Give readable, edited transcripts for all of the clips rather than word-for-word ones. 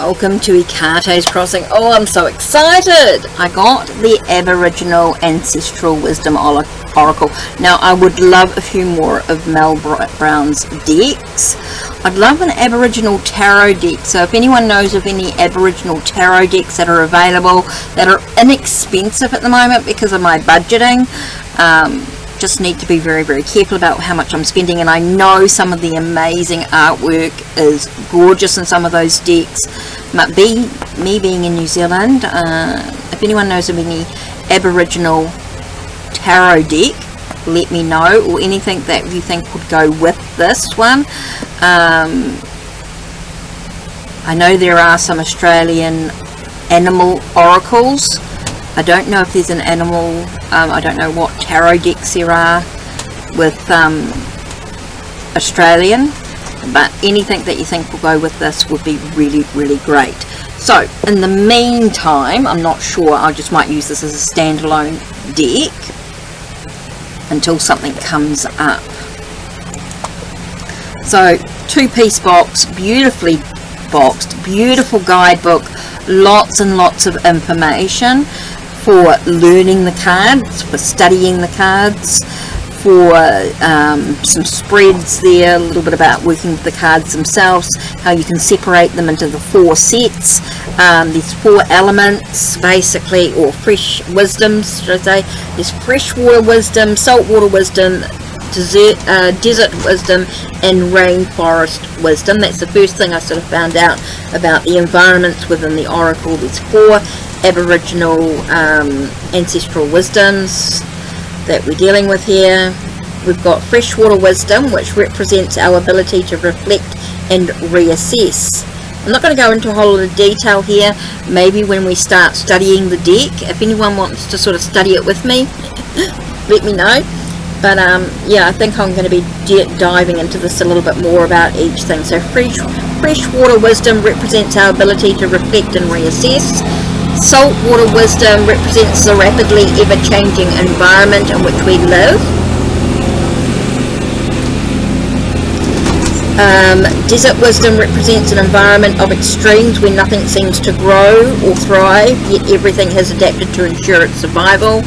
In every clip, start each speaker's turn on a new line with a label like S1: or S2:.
S1: Welcome to Ikate's Crossing. Oh, I'm so excited! I got the Aboriginal Ancestral Wisdom Oracle. Now, I would love a few more of Mel Brown's decks. I'd love an Aboriginal Tarot deck, so if anyone knows of any Aboriginal Tarot decks that are available, that are inexpensive at the moment because of my budgeting, just need to be very, very careful about how much I'm spending. And I know some of the amazing artwork is gorgeous in some of those decks, but me being in New Zealand, if anyone knows of any Aboriginal tarot deck, let me know, or anything that you think would go with this one. I know there are some Australian animal oracles. I don't know if there's an animal, I don't know what tarot decks there are with Australian, but anything that you think will go with this would be really, really great. So, in the meantime, I'm not sure, I just might use this as a standalone deck until something comes up. So, 2-piece box, beautifully boxed, beautiful guidebook, lots and lots of information for learning the cards, for studying the cards, for some spreads there, a little bit about working with the cards themselves, how you can separate them into the 4 sets. There's 4 elements basically, or fresh wisdoms, should I say. There's freshwater wisdom, saltwater wisdom, desert wisdom, and rainforest wisdom. That's the first thing I sort of found out about the environments within the oracle. There's 4 Aboriginal ancestral wisdoms that we're dealing with here. We've got freshwater wisdom, which represents our ability to reflect and reassess. I'm not going to go into a whole lot of detail here. Maybe when we start studying the deck, if anyone wants to sort of study it with me, let me know. But yeah, I think I'm going to be diving into this a little bit more about each thing. So freshwater wisdom represents our ability to reflect and reassess. Saltwater wisdom represents the rapidly ever-changing environment in which we live. Desert wisdom represents an environment of extremes where nothing seems to grow or thrive, yet everything has adapted to ensure its survival.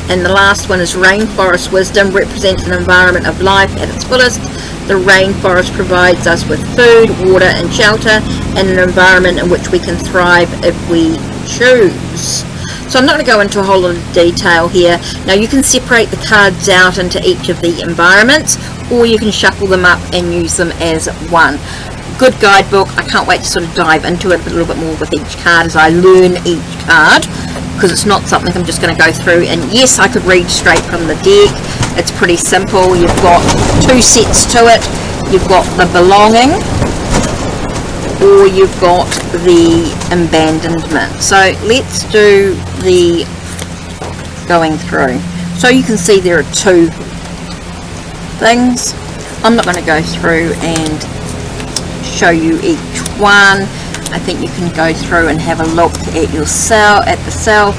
S1: And the last one is rainforest wisdom, represents an environment of life at its fullest. The rainforest provides us with food, water and shelter, and an environment in which we can thrive if we choose. So I'm not going to go into a whole lot of detail here. Now you can separate the cards out into each of the environments, or you can shuffle them up and use them as one. Good guidebook. I can't wait to sort of dive into it a little bit more with each card as I learn each card, because it's not something I'm just going to go through. And yes, I could read straight from the deck. It's pretty simple. You've got 2 sets to it. You've got the belonging, or you've got the abandonment. So let's do the going through. So you can see there are 2 things. I'm not going to go through and show you each one. I think you can go through and have a look at yourself, at the self.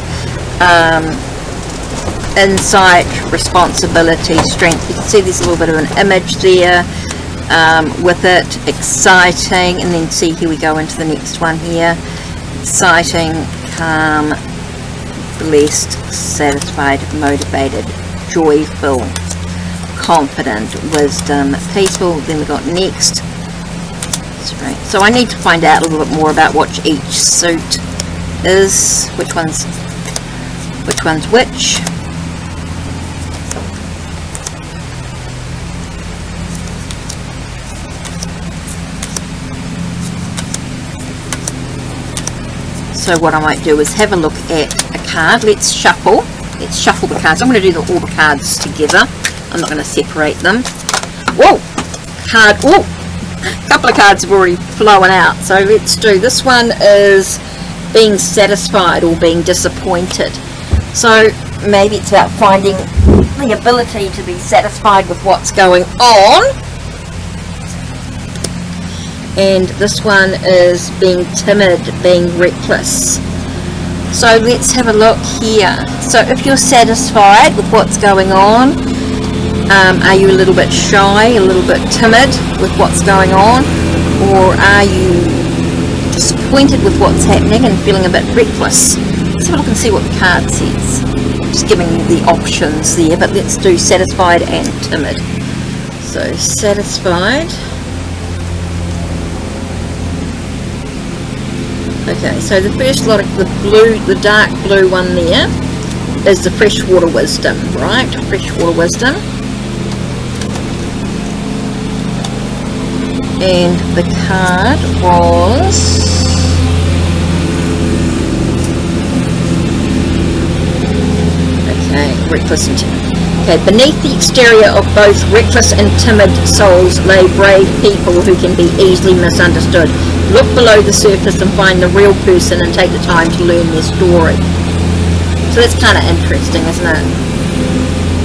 S1: Insight, responsibility, strength. You can see there's a little bit of an image there with it. Exciting, and then see, here we go into the next one here. Exciting, calm, blessed, satisfied, motivated, joyful, confident, wisdom, peaceful. Then we got next. Right. So I need to find out a little bit more about what each suit is, which one's which. So what I might do is have a look at a card. Let's shuffle the cards. I'm going to do all the cards together. I'm not going to separate them. Whoa! Card. Whoa! A couple of cards have already flown out. So let's do, this one is being satisfied or being disappointed. So maybe it's about finding the ability to be satisfied with what's going on. And this one is being timid, being reckless. So let's have a look here. So if you're satisfied with what's going on, are you a little bit shy, a little bit timid with what's going on, or are you disappointed with what's happening and feeling a bit reckless. Let's have a look and see what the card says. Just giving you the options there, but let's do satisfied and timid. So satisfied. Okay, so the first lot of the blue, the dark blue one there is the freshwater wisdom, right? Freshwater wisdom. And the card was reckless and timid. Okay, beneath the exterior of both reckless and timid souls lay brave people who can be easily misunderstood. Look below the surface and find the real person and take the time to learn their story. So that's kind of interesting, isn't it?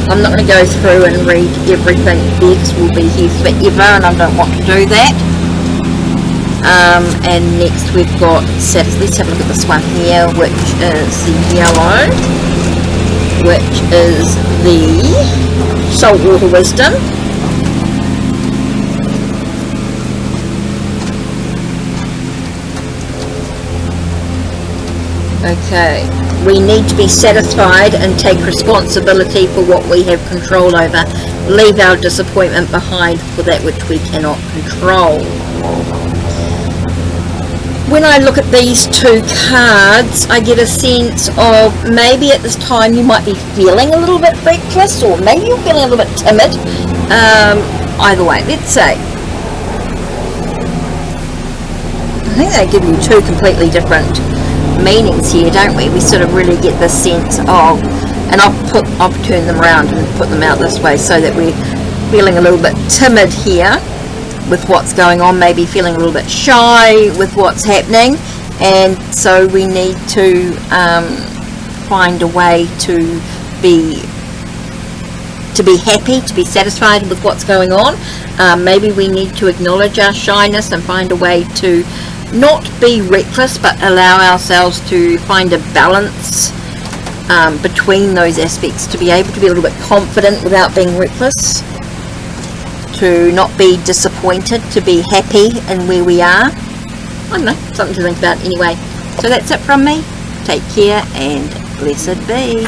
S1: I'm not going to go through and read everything because we'll be here forever and I don't want to do that. And next we've got, let's have a look at this one here, which is the yellow, which is the saltwater wisdom. Okay, we need to be satisfied and take responsibility for what we have control over. Leave our disappointment behind for that which we cannot control. When I look at these two cards, I get a sense of maybe at this time you might be feeling a little bit reckless, or maybe you're feeling a little bit timid. Either way, let's say. I think they give you two completely different meanings here, don't we? We sort of really get this sense of, and I'll turn them around and put them out this way so that we're feeling a little bit timid here with what's going on, maybe feeling a little bit shy with what's happening, and so we need to find a way to be happy, to be satisfied with what's going on. Maybe we need to acknowledge our shyness and find a way to not be reckless, but allow ourselves to find a balance between those aspects, to be able to be a little bit confident without being reckless, to not be disappointed, to be happy in where we are. I don't know, something to think about anyway. So that's it from me. Take care and blessed be.